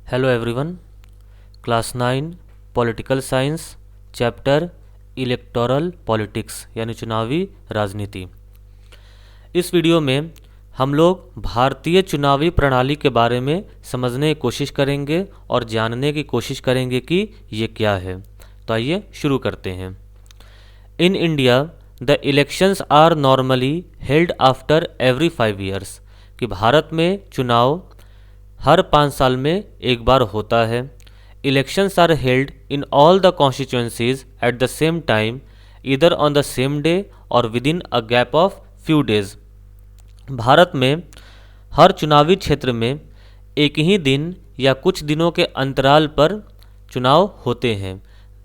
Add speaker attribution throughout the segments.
Speaker 1: Hello everyone. Class 9 political science chapter electoral politics यानी चुनावी राजनीति। इस वीडियो में हम लोग भारतीय चुनावी प्रणाली के बारे में समझने की कोशिश करेंगे और जानने की कोशिश करेंगे कि ये क्या है। तो आइए शुरू करते हैं। In India the elections are normally held after every 5 years कि भारत में चुनाव हर 5 साल में एक बार होता है। Elections are held in all the constituencies at the same time इधर ऑन द सेम डे और within a gap of few days. Bharat में हर चुनावी क्षेत्र में एक ही दिन या कुछ दिनों के अंतराल पर चुनाव होते हैं।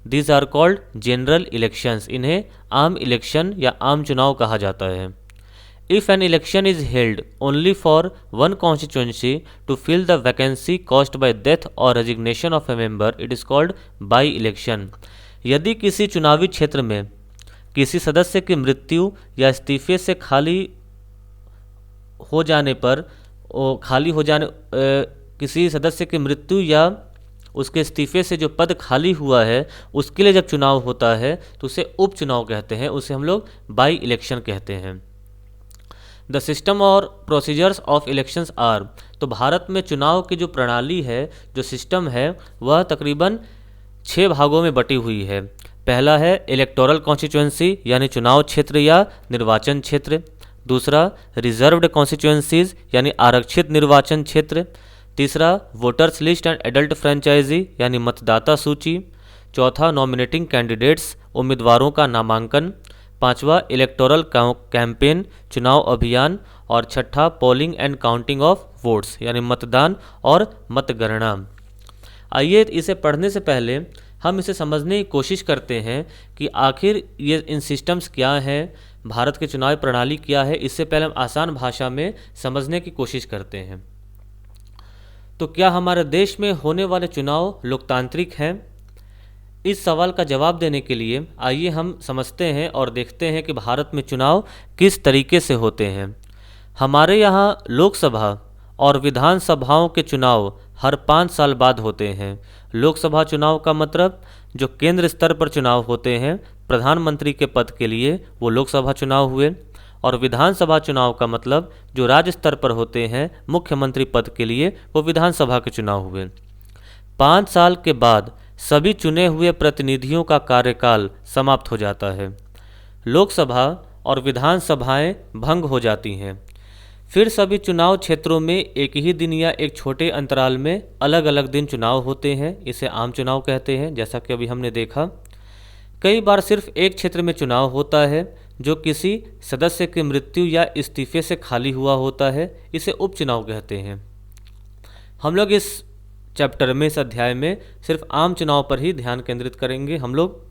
Speaker 1: These are called general elections. इन्हें आम इलेक्शन या आम चुनाव कहा जाता है। If an election is held only for one constituency to fill the vacancy caused by death or resignation of a member, it is called by-election। यदि किसी चुनावी क्षेत्र में किसी सदस्य की मृत्यु या इस्तीफे से खाली हो जाने किसी सदस्य की मृत्यु या उसके इस्तीफे से जो पद खाली हुआ है उसके लिए जब चुनाव होता है तो उसे उपचुनाव कहते हैं, उसे हम लोग बाई इलेक्शन कहते हैं। द सिस्टम और प्रोसीजर्स ऑफ इलेक्शंस आर, तो भारत में चुनाव की जो प्रणाली है, जो सिस्टम है, वह तकरीबन 6 भागों में बटी हुई है। पहला है इलेक्टोरल कॉन्स्टिट्यूंसी यानी चुनाव क्षेत्र या निर्वाचन क्षेत्र। दूसरा रिजर्व्ड कॉन्स्टिट्यूंसीज यानी आरक्षित निर्वाचन क्षेत्र। तीसरा voters list and adult franchise यानी मतदाता सूची। चौथा नॉमिनेटिंग कैंडिडेट्स उम्मीदवारों का नामांकन। पांचवा इलेक्टोरल कैंपेन चुनाव अभियान। और छठा polling and counting of votes यानी मतदान और मतगणना। आइए इसे पढ़ने से पहले हम इसे समझने की कोशिश करते हैं कि आखिर ये इन सिस्टम्स क्या हैं, भारत की चुनावी प्रणाली क्या है। इससे पहले हम आसान भाषा में समझने की कोशिश करते हैं। तो क्या हमारे देश में होने वाले चुनाव लोकतांत्रिक हैं? इस सवाल का जवाब देने के लिए आइए हम समझते हैं और देखते हैं कि भारत में चुनाव किस तरीके से होते हैं। हमारे यहाँ लोकसभा और विधानसभाओं के चुनाव हर 5 साल बाद होते हैं। लोकसभा चुनाव का मतलब जो केंद्र स्तर पर चुनाव होते हैं, प्रधानमंत्री के पद के लिए वो लोकसभा चुनाव हुए। और विधानसभा चुनाव का मतलब जो राज्य स्तर पर होते हैं, मुख्यमंत्री पद के लिए, वो विधानसभा के चुनाव हुए। 5 साल के बाद सभी चुने हुए प्रतिनिधियों का कार्यकाल समाप्त हो जाता है। लोकसभा और विधानसभाएं भंग हो जाती हैं। फिर सभी चुनाव क्षेत्रों में एक ही दिन या एक छोटे अंतराल में अलग अलग दिन चुनाव होते हैं। इसे आम चुनाव कहते हैं। जैसा कि अभी हमने देखा, कई बार सिर्फ एक क्षेत्र में चुनाव होता है जो किसी सदस्य की मृत्यु या इस्तीफे से खाली हुआ होता है। इसे उपचुनाव कहते हैं। हम लोग इस चैप्टर में, इस अध्याय में सिर्फ आम चुनाव पर ही ध्यान केंद्रित करेंगे। हम लोग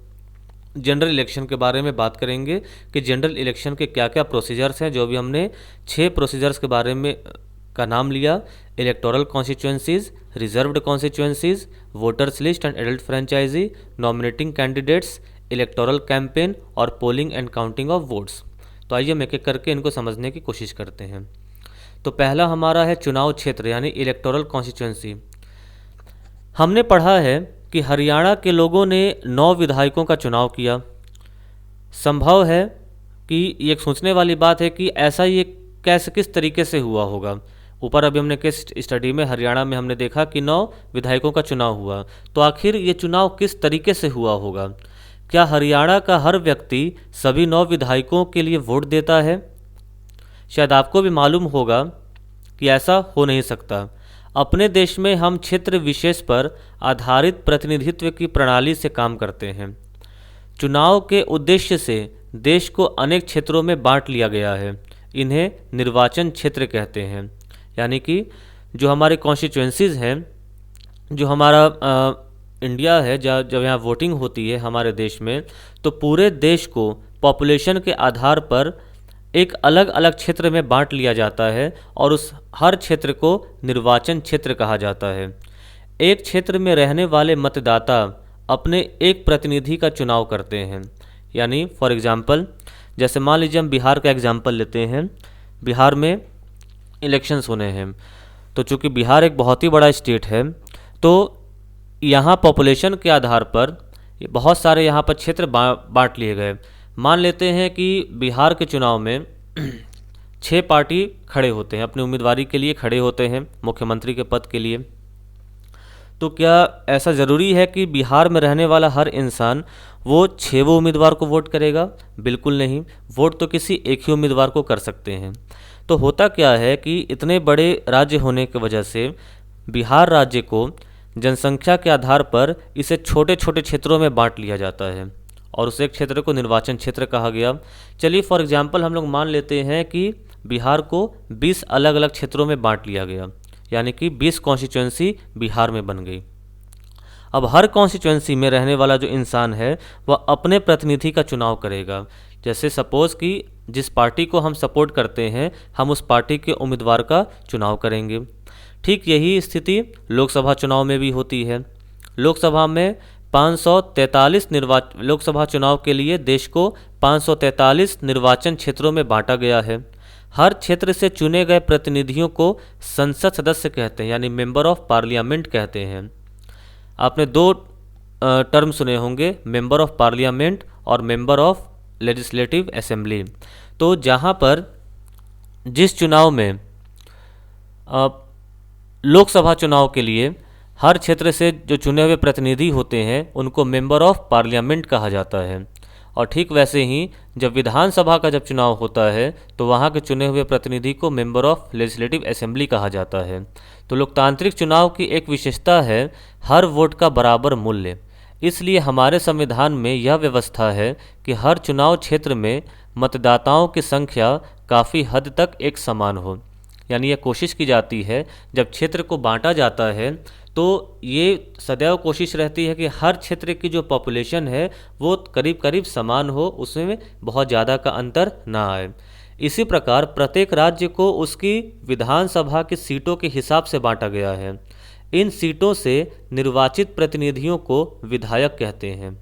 Speaker 1: जनरल इलेक्शन के बारे में बात करेंगे कि जनरल इलेक्शन के क्या क्या प्रोसीजर्स हैं। जो भी हमने 6 प्रोसीजर्स के बारे में का नाम लिया, electoral constituencies, reserved constituencies, voters list and adult franchise, nominating candidates, electoral campaign और polling and counting of votes. तो आइए हम एक एक करके इनको समझने की कोशिश करते हैं। तो पहला हमारा है चुनाव क्षेत्र यानी इलेक्टोरल कॉन्स्टिट्यूंसी। हमने पढ़ा है कि हरियाणा के लोगों ने 9 विधायकों का चुनाव किया। संभव है कि ये सोचने वाली बात है कि ऐसा ये किस तरीके से हुआ होगा। ऊपर अभी हमने किस स्टडी में हरियाणा में हमने देखा कि 9 विधायकों का चुनाव हुआ। तो आखिर ये चुनाव किस तरीके से हुआ होगा? क्या हरियाणा का हर व्यक्ति सभी 9 विधायकों के लिए वोट देता है? शायद आपको भी मालूम होगा कि ऐसा हो नहीं सकता। अपने देश में हम क्षेत्र विशेष पर आधारित प्रतिनिधित्व की प्रणाली से काम करते हैं। चुनाव के उद्देश्य से देश को अनेक क्षेत्रों में बांट लिया गया है। इन्हें निर्वाचन क्षेत्र कहते हैं। यानी कि जो हमारे कॉन्स्टिट्यूंसीज हैं, जो हमारा इंडिया है, जब यहाँ वोटिंग होती है हमारे देश में, तो पूरे देश को पॉपुलेशन के आधार पर एक अलग अलग क्षेत्र में बांट लिया जाता है और उस हर क्षेत्र को निर्वाचन क्षेत्र कहा जाता है। एक क्षेत्र में रहने वाले मतदाता अपने एक प्रतिनिधि का चुनाव करते हैं। यानी फॉर एग्जांपल, जैसे मान लीजिए हम बिहार का एग्जांपल लेते हैं। बिहार में इलेक्शंस होने हैं, तो चूँकि बिहार एक बहुत ही बड़ा स्टेट है, तो यहाँ पॉपुलेशन के आधार पर ये बहुत सारे यहाँ पर क्षेत्र बांट लिए गए। मान लेते हैं कि बिहार के चुनाव में 6 पार्टी खड़े होते हैं, अपनी उम्मीदवारी के लिए खड़े होते हैं मुख्यमंत्री के पद के लिए। तो क्या ऐसा ज़रूरी है कि बिहार में रहने वाला हर इंसान वो 6 उम्मीदवार को वोट करेगा? बिल्कुल नहीं। वोट तो किसी एक ही उम्मीदवार को कर सकते हैं। तो होता क्या है कि इतने बड़े राज्य होने की वजह से बिहार राज्य को जनसंख्या के आधार पर इसे छोटे छोटे क्षेत्रों में बांट लिया जाता है और उस एक क्षेत्र को निर्वाचन क्षेत्र कहा गया। चलिए फॉर एग्जांपल हम लोग मान लेते हैं कि बिहार को 20 अलग अलग क्षेत्रों में बांट लिया गया, यानी कि 20 कॉन्स्टिट्यूंसी बिहार में बन गई। अब हर कॉन्स्टिट्यूंसी में रहने वाला जो इंसान है वह अपने प्रतिनिधि का चुनाव करेगा। जैसे सपोज़ कि जिस पार्टी को हम सपोर्ट करते हैं हम उस पार्टी के उम्मीदवार का चुनाव करेंगे। ठीक यही स्थिति लोकसभा चुनाव में भी होती है। लोकसभा में 543 लोकसभा चुनाव के लिए देश को 543 निर्वाचन क्षेत्रों में बांटा गया है। हर क्षेत्र से चुने गए प्रतिनिधियों को संसद सदस्य कहते हैं, यानी मेंबर ऑफ पार्लियामेंट कहते हैं। आपने 2 टर्म सुने होंगे, मेंबर ऑफ पार्लियामेंट और मेंबर ऑफ लेजिस्लेटिव असेंबली। तो जहाँ पर जिस चुनाव में लोकसभा चुनाव के लिए हर क्षेत्र से जो चुने हुए प्रतिनिधि होते हैं उनको मेंबर ऑफ पार्लियामेंट कहा जाता है, और ठीक वैसे ही जब विधानसभा का जब चुनाव होता है तो वहाँ के चुने हुए प्रतिनिधि को मेंबर ऑफ लेजिस्लेटिव असेंबली कहा जाता है। तो लोकतांत्रिक चुनाव की एक विशेषता है हर वोट का बराबर मूल्य। इसलिए हमारे संविधान में यह व्यवस्था है कि हर चुनाव क्षेत्र में मतदाताओं की संख्या काफ़ी हद तक एक समान हो। यानी यह कोशिश की जाती है जब क्षेत्र को बांटा जाता है तो ये सदैव कोशिश रहती है कि हर क्षेत्र की जो पॉपुलेशन है वो करीब करीब समान हो, उसमें बहुत ज़्यादा का अंतर ना आए। इसी प्रकार प्रत्येक राज्य को उसकी विधानसभा की सीटों के हिसाब से बांटा गया है। इन सीटों से निर्वाचित प्रतिनिधियों को विधायक कहते हैं।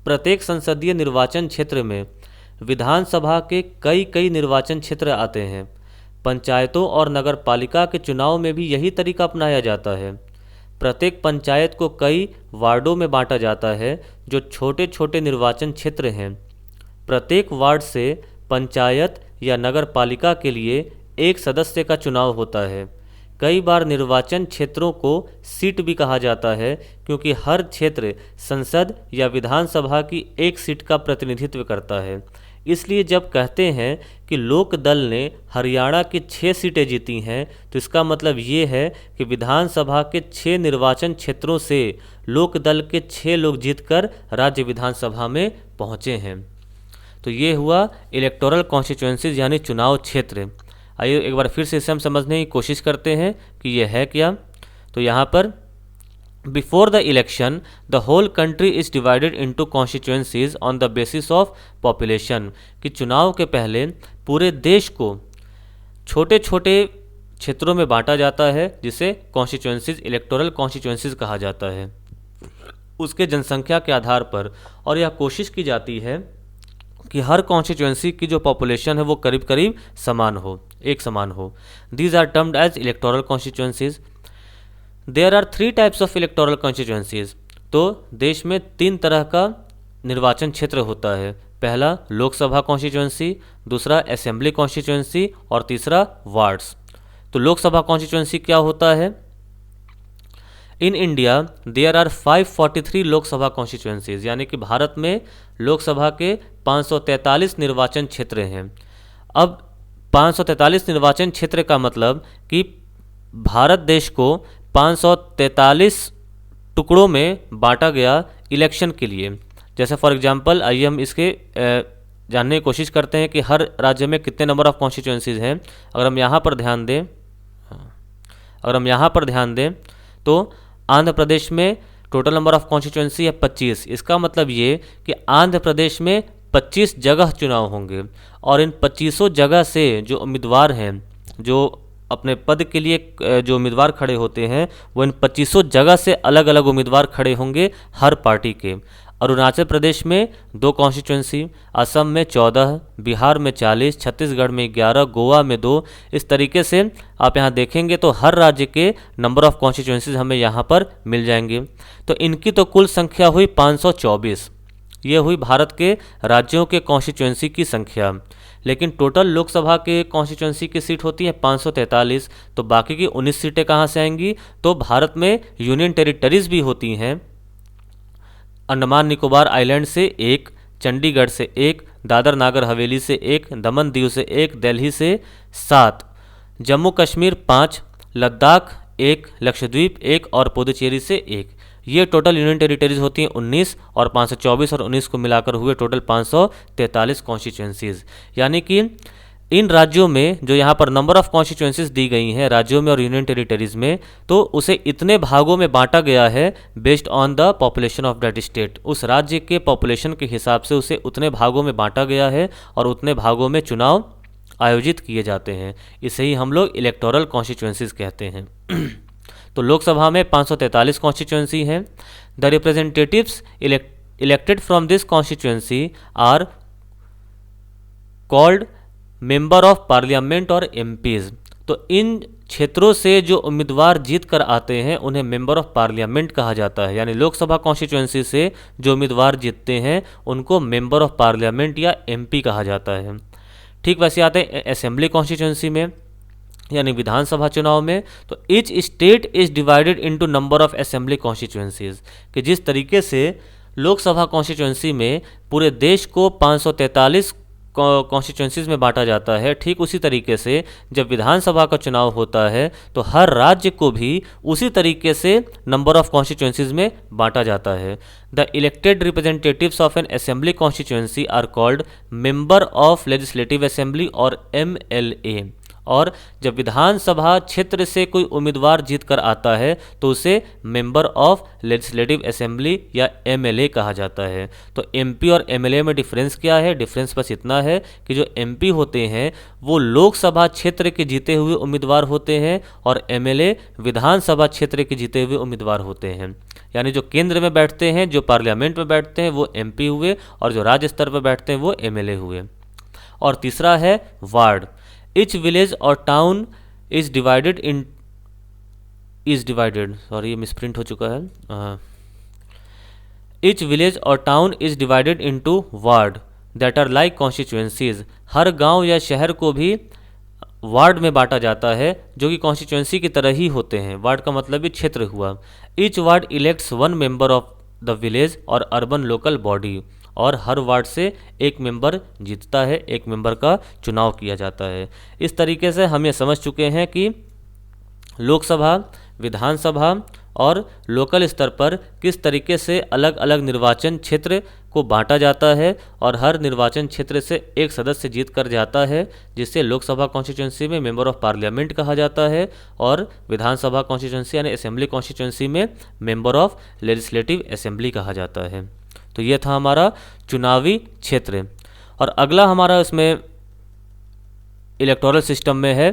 Speaker 1: प्रत्येक संसदीय निर्वाचन क्षेत्र में विधानसभा के कई निर्वाचन क्षेत्र आते हैं। पंचायतों और नगर पालिका के चुनाव में भी यही तरीका अपनाया जाता है। प्रत्येक पंचायत को कई वार्डों में बांटा जाता है जो छोटे छोटे निर्वाचन क्षेत्र हैं। प्रत्येक वार्ड से पंचायत या नगर पालिका के लिए एक सदस्य का चुनाव होता है। कई बार निर्वाचन क्षेत्रों को सीट भी कहा जाता है क्योंकि हर क्षेत्र संसद या विधानसभा की एक सीट का प्रतिनिधित्व करता है। इसलिए जब कहते हैं कि लोक दल ने हरियाणा की 6 सीटें जीती हैं तो इसका मतलब ये है कि विधानसभा के 6 निर्वाचन क्षेत्रों से लोक दल के 6 लोग जीतकर राज्य विधानसभा में पहुँचे हैं। तो ये हुआ इलेक्टोरल कॉन्स्टिट्यूएंसीज यानी चुनाव क्षेत्र। आइए एक बार फिर से इसे हम समझने की कोशिश करते हैं कि यह है क्या। तो यहाँ पर before the election the whole country is divided into constituencies on the basis of population, कि चुनाव के पहले पूरे देश को छोटे छोटे क्षेत्रों में बांटा जाता है जिसे कॉन्स्टिट्यूएंसीज इलेक्टोरल कॉन्स्टिट्यूएंसीज कहा जाता है उसके जनसंख्या के आधार पर। और यह कोशिश की जाती है कि हर कॉन्स्टिट्यूएंसी की जो पॉपुलेशन है वो करीब करीब समान हो, एक समान हो। These are termed as electoral constituencies. There are 3 types of electoral constituencies. तो देश में 3 तरह का निर्वाचन क्षेत्र होता है। पहला लोकसभा कॉन्स्टिट्यूएंसी, दूसरा असेंबली कॉन्स्टिट्यूएंसी और तीसरा वार्ड्स। तो लोकसभा कॉन्स्टिट्यूएंसी क्या होता है? In India there are 543 Lok Sabha constituencies, यानी कि भारत में लोकसभा के 543 निर्वाचन क्षेत्र हैं। अब 543 निर्वाचन क्षेत्र का मतलब कि भारत देश को 543 टुकड़ों में बांटा गया इलेक्शन के लिए। जैसे फॉर एग्जांपल आइए हम इसके जानने की कोशिश करते हैं कि हर राज्य में कितने नंबर ऑफ कॉन्स्टिट्यूएंसीज हैं। अगर हम यहाँ पर ध्यान दें तो आंध्र प्रदेश में टोटल नंबर ऑफ कॉन्स्टिट्यूएंसी है 25। इसका मतलब ये कि आंध्र प्रदेश में 25 जगह चुनाव होंगे और इन 25 जगह से जो उम्मीदवार हैं, जो अपने पद के लिए जो उम्मीदवार खड़े होते हैं वो इन 25 जगह से अलग अलग उम्मीदवार खड़े होंगे हर पार्टी के। अरुणाचल प्रदेश में 2 कॉन्स्टिट्यूंसी, असम में 14, बिहार में 40, छत्तीसगढ़ में 11, गोवा में 2। इस तरीके से आप यहाँ देखेंगे तो हर राज्य के नंबर ऑफ कॉन्स्टिट्यूंसीज हमें यहाँ पर मिल जाएंगे। तो इनकी तो कुल संख्या हुई 524। ये हुई भारत के राज्यों के कॉन्स्टिट्यूंसी की संख्या। लेकिन टोटल लोकसभा के कॉन्स्टिट्यूंसी की सीट होती है 543। तो बाकी की 19 सीटें कहाँ से आएंगी? तो भारत में यूनियन टेरिटरीज भी होती हैं। अंडमान निकोबार आइलैंड से 1, चंडीगढ़ से 1, दादर नागर हवेली से 1, दमन दीव से 1, दिल्ली से 7, जम्मू कश्मीर 5, लद्दाख 1, लक्षद्वीप 1 और पुदुचेरी से 1। ये टोटल यूनियन टेरिटरीज होती हैं 19, और 524 और 19 को मिलाकर हुए टोटल 543 कॉन्स्टिट्यूंसीज। यानी कि इन राज्यों में जो यहाँ पर नंबर ऑफ कॉन्स्टिट्यूंसीज दी गई हैं राज्यों में और यूनियन टेरिटरीज में, तो उसे इतने भागों में बांटा गया है based on the population of that state. उस राज्य के पॉपुलेशन के हिसाब से उसे उतने भागों में बांटा गया है और उतने भागों में चुनाव आयोजित किए जाते हैं। इसे ही हम लोग इलेक्टोरल कॉन्स्टिट्यूंसीज कहते हैं। तो लोकसभा में 543 कॉन्स्टिट्यूंसी हैं। The representatives elected from this constituency are called member of parliament और एमपीज। तो इन क्षेत्रों से जो उम्मीदवार जीत कर आते हैं उन्हें मेंबर ऑफ पार्लियामेंट कहा जाता है। यानी लोकसभा कॉन्स्टिट्यूंसी से जो उम्मीदवार जीतते हैं उनको मेंबर ऑफ पार्लियामेंट या एमपी कहा जाता है। ठीक वैसे आते हैं असेंबली कॉन्स्टिट्यूंसी में, यानी विधानसभा चुनाव में। तो each state is divided into number of assembly constituencies, कि जिस तरीके से लोकसभा कॉन्स्टिट्यूंसी में पूरे देश को 543 कॉन्स्टिट्यूंसीज में बांटा जाता है, ठीक उसी तरीके से जब विधानसभा का चुनाव होता है तो हर राज्य को भी उसी तरीके से नंबर ऑफ कॉन्स्टिट्यूंसीज में बांटा जाता है। The elected representatives of an assembly constituency are called member of legislative assembly और MLA। और जब विधानसभा क्षेत्र से कोई उम्मीदवार जीत कर आता है तो उसे मेंबर ऑफ लेजिस्लेटिव असेंबली या MLA कहा जाता है। तो MP और MLA में डिफरेंस क्या है? डिफरेंस बस इतना है कि जो MP होते हैं वो लोकसभा क्षेत्र के जीते हुए उम्मीदवार होते हैं और MLA विधानसभा क्षेत्र के जीते हुए उम्मीदवार होते हैं। यानी जो केंद्र में बैठते हैं, जो पार्लियामेंट में बैठते हैं वो MP हुए, और जो राज्य स्तर पर बैठते हैं वो MLA हुए। और तीसरा है ward. Each village or town is divided, sorry ये मिसप्रिंट हो चुका है। Each village or town is divided into ward that are like constituencies। हर गांव या शहर को भी वार्ड में बांटा जाता है जो कि कॉन्स्टिट्यूंसी की तरह ही होते हैं। वार्ड का मतलब भी क्षेत्र हुआ। Each ward elects one member of the village और urban local body। और हर वार्ड से एक मेंबर जीतता है, एक मेंबर का चुनाव किया जाता है। इस तरीके से हम ये समझ चुके हैं कि लोकसभा, विधानसभा और लोकल स्तर पर किस तरीके से अलग अलग निर्वाचन क्षेत्र को बांटा जाता है और हर निर्वाचन क्षेत्र से एक सदस्य जीत कर जाता है, जिससे लोकसभा कॉन्स्टिट्यूंसी में मेंबर ऑफ पार्लियामेंट कहा जाता है और विधानसभा कॉन्स्टिट्यूंसी यानी असेंबली कॉन्स्टिट्यूंसी में मेंबर ऑफ लेजिस्लेटिव असेंबली कहा जाता है। तो ये था हमारा चुनावी क्षेत्र। और अगला हमारा इसमें इलेक्टोरल सिस्टम में है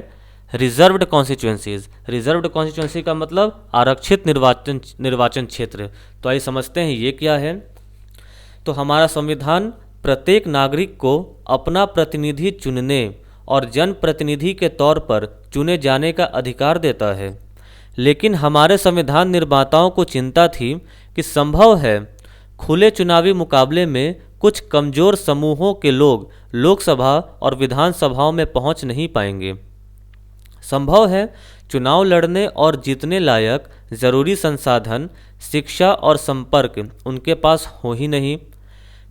Speaker 1: रिजर्व्ड कॉन्स्टिट्यूंसीज। रिजर्व्ड कॉन्स्टिट्यूंसी का मतलब आरक्षित निर्वाचन क्षेत्र। तो आइए समझते हैं ये क्या है। तो हमारा संविधान प्रत्येक नागरिक को अपना प्रतिनिधि चुनने और जनप्रतिनिधि के तौर पर चुने जाने का अधिकार देता है। लेकिन हमारे संविधान निर्माताओं को चिंता थी कि संभव है खुले चुनावी मुकाबले में कुछ कमज़ोर समूहों के लोग लोकसभा और विधानसभाओं में पहुंच नहीं पाएंगे। संभव है चुनाव लड़ने और जीतने लायक ज़रूरी संसाधन, शिक्षा और संपर्क उनके पास हो ही नहीं।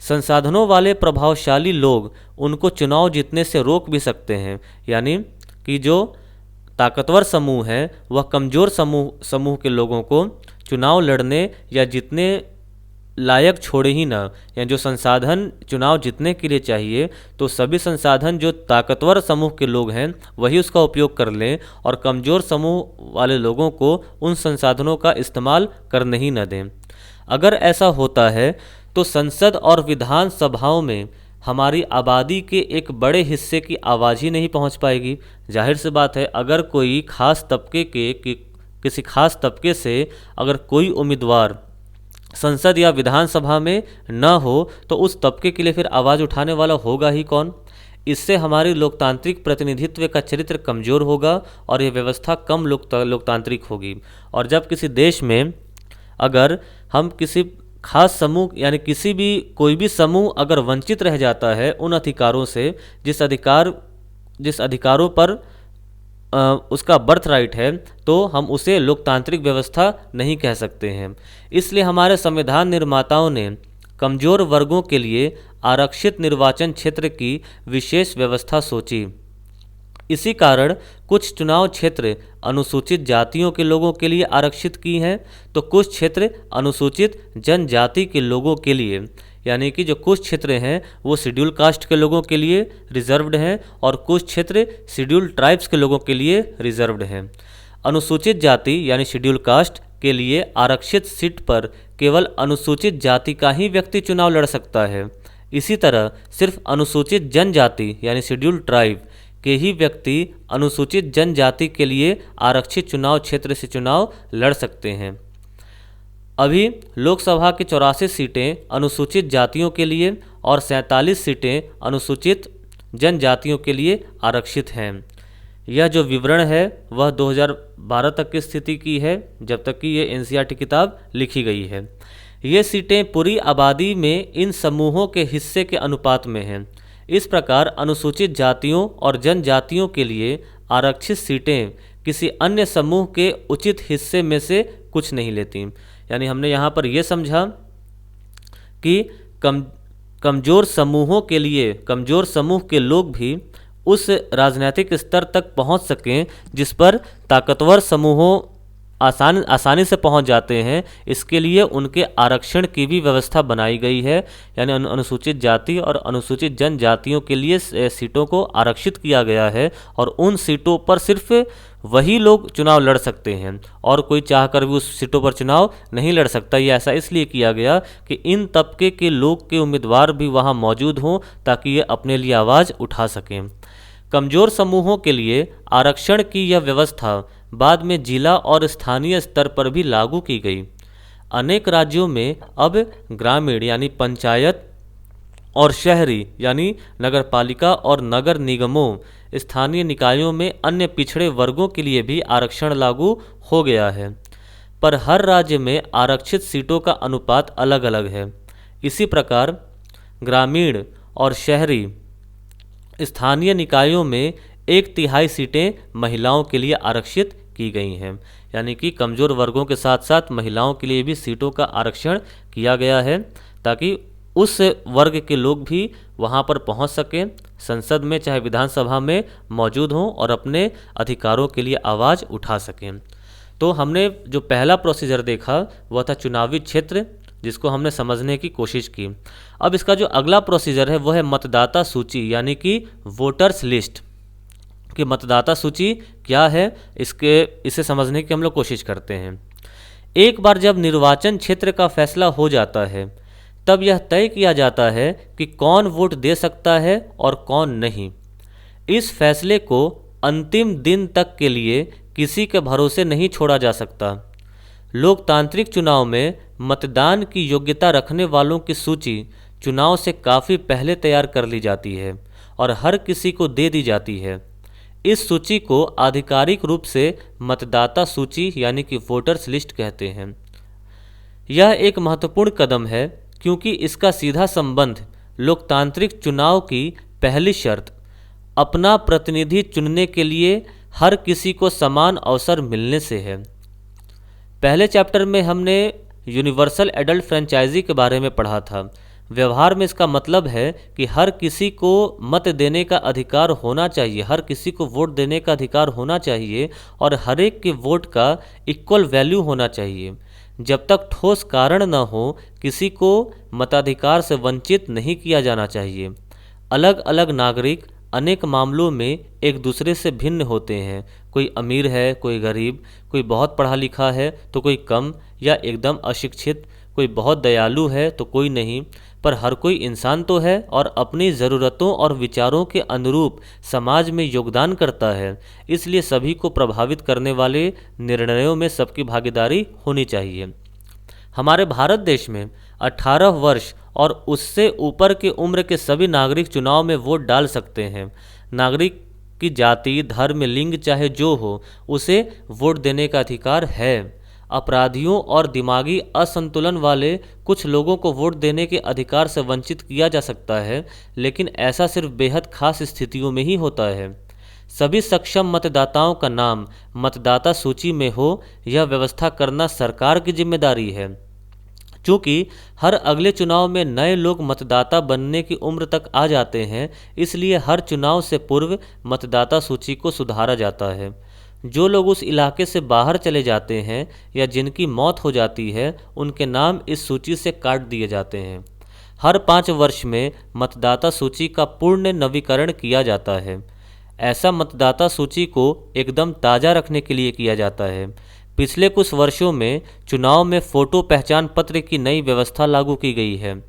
Speaker 1: संसाधनों वाले प्रभावशाली लोग उनको चुनाव जीतने से रोक भी सकते हैं। यानी कि जो ताकतवर समूह है वह कमज़ोर समूह के लोगों को चुनाव लड़ने या जीतने लायक छोड़े ही ना। या जो संसाधन चुनाव जीतने के लिए चाहिए तो सभी संसाधन जो ताकतवर समूह के लोग हैं वही उसका उपयोग कर लें और कमज़ोर समूह वाले लोगों को उन संसाधनों का इस्तेमाल करने ही न दें। अगर ऐसा होता है तो संसद और विधान सभाओं में हमारी आबादी के एक बड़े हिस्से की आवाज़ ही नहीं पहुंच पाएगी। जाहिर सी बात है अगर कोई ख़ास तबके के किसी खास तबके से अगर कोई उम्मीदवार संसद या विधानसभा में न हो तो उस तबके के लिए फिर आवाज़ उठाने वाला होगा ही कौन। इससे हमारी लोकतांत्रिक प्रतिनिधित्व का चरित्र कमज़ोर होगा और ये व्यवस्था कम लोकतांत्रिक होगी। और जब किसी देश में अगर हम किसी खास समूह यानी किसी भी कोई भी समूह अगर वंचित रह जाता है उन अधिकारों से जिस अधिकारों पर उसका बर्थ राइट है, तो हम उसे लोकतांत्रिक व्यवस्था नहीं कह सकते हैं। इसलिए हमारे संविधान निर्माताओं ने कमज़ोर वर्गों के लिए आरक्षित निर्वाचन क्षेत्र की विशेष व्यवस्था सोची। इसी कारण कुछ चुनाव क्षेत्र अनुसूचित जातियों के लोगों के लिए आरक्षित की हैं, तो कुछ क्षेत्र अनुसूचित जनजाति के लोगों के लिए, यानी कि जो कुछ क्षेत्र हैं वो शेड्यूल कास्ट के लोगों के लिए रिजर्व्ड हैं और कुछ क्षेत्र शेड्यूल ट्राइब्स के लोगों के लिए रिजर्व्ड हैं। अनुसूचित जाति यानी शेड्यूल कास्ट के लिए आरक्षित सीट पर केवल अनुसूचित जाति का ही व्यक्ति चुनाव लड़ सकता है। इसी तरह सिर्फ अनुसूचित जनजाति यानी शेड्यूल ट्राइब के ही व्यक्ति अनुसूचित जनजाति के लिए आरक्षित चुनाव क्षेत्र से चुनाव लड़ सकते हैं। अभी लोकसभा की 84 सीटें अनुसूचित जातियों के लिए और 47 सीटें अनुसूचित जनजातियों के लिए आरक्षित हैं। यह जो विवरण है वह 2012 तक की स्थिति की है, जब तक कि ये एनसीईआरटी किताब लिखी गई है। ये सीटें पूरी आबादी में इन समूहों के हिस्से के अनुपात में हैं। इस प्रकार अनुसूचित जातियों और जनजातियों के लिए आरक्षित सीटें किसी अन्य समूह के उचित हिस्से में से कुछ नहीं लेती। यानी हमने यहाँ पर यह समझा कि कमज़ोर समूहों के लिए कमज़ोर समूह के लोग भी उस राजनीतिक स्तर तक पहुँच सकें जिस पर ताकतवर समूहों आसानी से पहुंच जाते हैं। इसके लिए उनके आरक्षण की भी व्यवस्था बनाई गई है, यानी अनुसूचित जाति और अनुसूचित जनजातियों के लिए सीटों को आरक्षित किया गया है और उन सीटों पर सिर्फ वही लोग चुनाव लड़ सकते हैं और कोई चाहकर भी उस सीटों पर चुनाव नहीं लड़ सकता। ये ऐसा इसलिए किया गया कि इन तबके के लोग के उम्मीदवार भी वहाँ मौजूद हों ताकि ये अपने लिए आवाज़ उठा सकें। कमज़ोर समूहों के लिए आरक्षण की यह व्यवस्था बाद में जिला और स्थानीय स्तर पर भी लागू की गई। अनेक राज्यों में अब ग्रामीण यानी पंचायत और शहरी यानी नगरपालिका और नगर निगमों स्थानीय निकायों में अन्य पिछड़े वर्गों के लिए भी आरक्षण लागू हो गया है, पर हर राज्य में आरक्षित सीटों का अनुपात अलग अलग है। इसी प्रकार ग्रामीण और शहरी स्थानीय निकायों में 1/3 सीटें महिलाओं के लिए आरक्षित की गई हैं, यानी कि कमज़ोर वर्गों के साथ साथ महिलाओं के लिए भी सीटों का आरक्षण किया गया है ताकि उस वर्ग के लोग भी वहां पर पहुंच सकें, संसद में चाहे विधानसभा में मौजूद हों और अपने अधिकारों के लिए आवाज़ उठा सकें। तो हमने जो पहला प्रोसीजर देखा वह था चुनावी क्षेत्र, जिसको हमने समझने की कोशिश की। अब इसका जो अगला प्रोसीजर है वह है मतदाता सूची यानी कि वोटर्स लिस्ट। कि मतदाता सूची क्या है इसे समझने की हम लोग कोशिश करते हैं। एक बार जब निर्वाचन क्षेत्र का फैसला हो जाता है तब यह तय किया जाता है कि कौन वोट दे सकता है और कौन नहीं। इस फैसले को अंतिम दिन तक के लिए किसी के भरोसे नहीं छोड़ा जा सकता। लोकतांत्रिक चुनाव में मतदान की योग्यता रखने वालों की सूची चुनाव से काफ़ी पहले तैयार कर ली जाती है और हर किसी को दे दी जाती है। इस सूची को आधिकारिक रूप से मतदाता सूची यानी कि वोटर्स लिस्ट कहते हैं। यह एक महत्वपूर्ण कदम है क्योंकि इसका सीधा संबंध लोकतांत्रिक चुनाव की पहली शर्त अपना प्रतिनिधि चुनने के लिए हर किसी को समान अवसर मिलने से है। पहले चैप्टर में हमने यूनिवर्सल एडल्ट फ्रेंचाइजी के बारे में पढ़ा था। व्यवहार में इसका मतलब है कि हर किसी को मत देने का अधिकार होना चाहिए, हर किसी को वोट देने का अधिकार होना चाहिए और हर एक के वोट का इक्वल वैल्यू होना चाहिए। जब तक ठोस कारण न हो किसी को मताधिकार से वंचित नहीं किया जाना चाहिए। अलग अलग नागरिक अनेक मामलों में एक दूसरे से भिन्न होते हैं। कोई अमीर है, कोई गरीब, कोई बहुत पढ़ा लिखा है तो कोई कम या एकदम अशिक्षित, कोई बहुत दयालु है तो कोई नहीं, पर हर कोई इंसान तो है और अपनी ज़रूरतों और विचारों के अनुरूप समाज में योगदान करता है। इसलिए सभी को प्रभावित करने वाले निर्णयों में सबकी भागीदारी होनी चाहिए। हमारे भारत देश में 18 वर्ष और उससे ऊपर की उम्र के सभी नागरिक चुनाव में वोट डाल सकते हैं। नागरिक की जाति, धर्म, लिंग चाहे जो हो, उसे वोट देने का अधिकार है। अपराधियों और दिमागी असंतुलन वाले कुछ लोगों को वोट देने के अधिकार से वंचित किया जा सकता है, लेकिन ऐसा सिर्फ बेहद खास स्थितियों में ही होता है। सभी सक्षम मतदाताओं का नाम मतदाता सूची में हो, यह व्यवस्था करना सरकार की जिम्मेदारी है। चूँकि हर अगले चुनाव में नए लोग मतदाता बनने की उम्र तक आ जाते हैं, इसलिए हर चुनाव से पूर्व मतदाता सूची को सुधारा जाता है। जो लोग उस इलाके से बाहर चले जाते हैं या जिनकी मौत हो जाती है, उनके नाम इस सूची से काट दिए जाते हैं। हर 5 वर्ष में मतदाता सूची का पूर्ण नवीकरण किया जाता है। ऐसा मतदाता सूची को एकदम ताज़ा रखने के लिए किया जाता है। पिछले कुछ वर्षों में चुनाव में फ़ोटो पहचान पत्र की नई व्यवस्था लागू की गई है।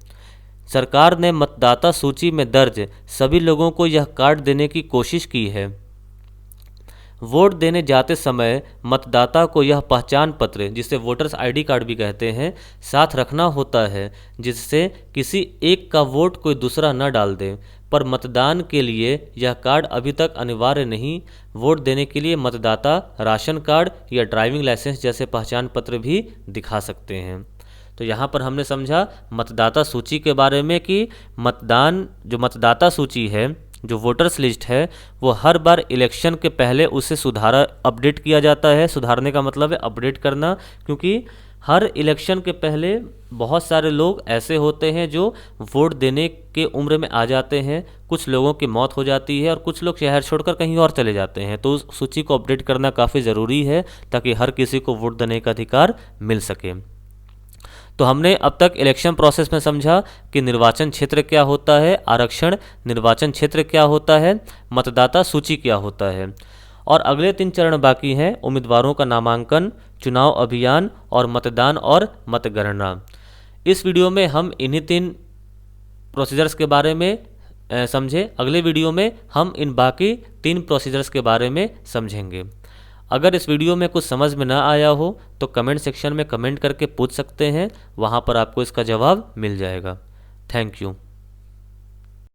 Speaker 1: सरकार ने मतदाता सूची में दर्ज सभी लोगों को यह कार्ड देने की कोशिश की है। वोट देने जाते समय मतदाता को यह पहचान पत्र, जिसे वोटर्स आईडी कार्ड भी कहते हैं, साथ रखना होता है, जिससे किसी एक का वोट कोई दूसरा न डाल दे। पर मतदान के लिए यह कार्ड अभी तक अनिवार्य नहीं। वोट देने के लिए मतदाता राशन कार्ड या ड्राइविंग लाइसेंस जैसे पहचान पत्र भी दिखा सकते हैं। तो यहाँ पर हमने समझा मतदाता सूची के बारे में कि मतदाता सूची है, जो वोटर्स लिस्ट है, वो हर बार इलेक्शन के पहले उसे अपडेट किया जाता है। सुधारने का मतलब है अपडेट करना, क्योंकि हर इलेक्शन के पहले बहुत सारे लोग ऐसे होते हैं जो वोट देने के उम्र में आ जाते हैं। कुछ लोगों की मौत हो जाती है और कुछ लोग शहर छोड़कर कहीं और चले जाते हैं। तो उस सूची को अपडेट करना काफ़ी ज़रूरी है, ताकि हर किसी को वोट देने का अधिकार मिल सके। तो हमने अब तक इलेक्शन प्रोसेस में समझा कि निर्वाचन क्षेत्र क्या होता है, आरक्षण, निर्वाचन क्षेत्र क्या होता है, मतदाता सूची क्या होता है, और अगले 3 चरण बाकी हैं: उम्मीदवारों का नामांकन, चुनाव अभियान और मतदान और मतगणना। इस वीडियो में हम इन्हीं 3 प्रोसीजर्स के बारे में समझे। अगले वीडियो में हम इन बाकी 3 प्रोसीजर्स के बारे में समझेंगे। अगर इस वीडियो में कुछ समझ में ना आया हो तो कमेंट सेक्शन में कमेंट करके पूछ सकते हैं, वहाँ पर आपको इसका जवाब मिल जाएगा। Thank you.